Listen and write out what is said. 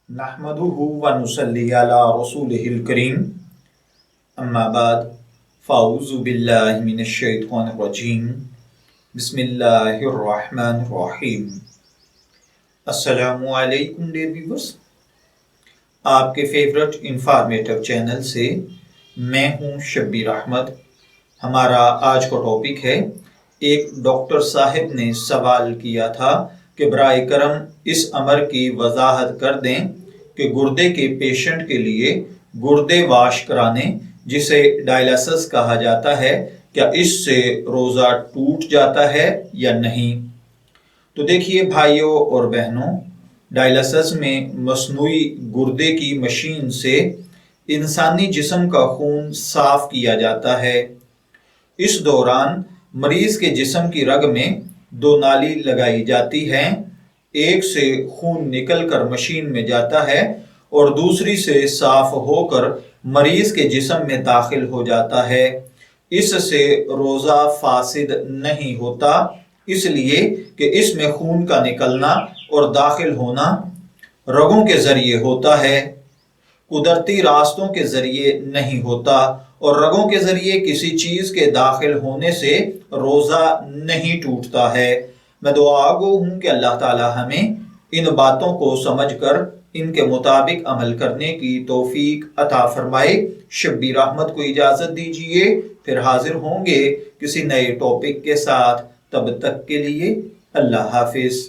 नहमदुहु व नुसल्ली अला रसूलिहिल करीम अम्मा बाद फ़ाऊज़ु बिल्लाहि मिनश शैतानिर रजीम बिस्मिल्लाहिर रहमानिर रहीम। अस्सलामु अलैकुम डियर व्यूअर्स, आपके फेवरेट इंफॉर्मेटिव चैनल से मैं हूं शब्बीर अहमद। हमारा आज का टॉपिक है, एक डॉक्टर साहब ने सवाल किया था कि बराए करम इस अमर की वजाहत कर दें कि गुर्दे के पेशेंट के लिए गुर्दे वाश कराने, जिसे डायलिसिस कहा जाता है, क्या इससे रोज़ा टूट जाता है या नहीं। तो देखिए भाइयों और बहनों, डायलिसिस में मसनूई गुर्दे की मशीन से इंसानी जिस्म का खून साफ किया जाता है। इस दौरान मरीज के जिस्म की रग में दो नाली लगाई जाती हैं। एक से खून निकलकर मशीन में जाता है और दूसरी से साफ होकर मरीज के जिस्म में दाखिल हो जाता है। इससे रोज़ा फासिद नहीं होता, इसलिए कि इसमें खून का निकलना और दाखिल होना रगों के जरिए होता है, कुदरती रास्तों के जरिए नहीं होता। और रगों के जरिए किसी चीज के दाखिल होने से रोजा नहीं टूटता है। मैं दुआ गो हूं कि अल्लाह ताला हमें इन बातों को समझकर इनके मुताबिक अमल करने की तौफीक अता फरमाए। शब्बीर अहमद को इजाजत दीजिए, फिर हाजिर होंगे किसी नए टॉपिक के साथ। तब तक के लिए अल्लाह हाफिज।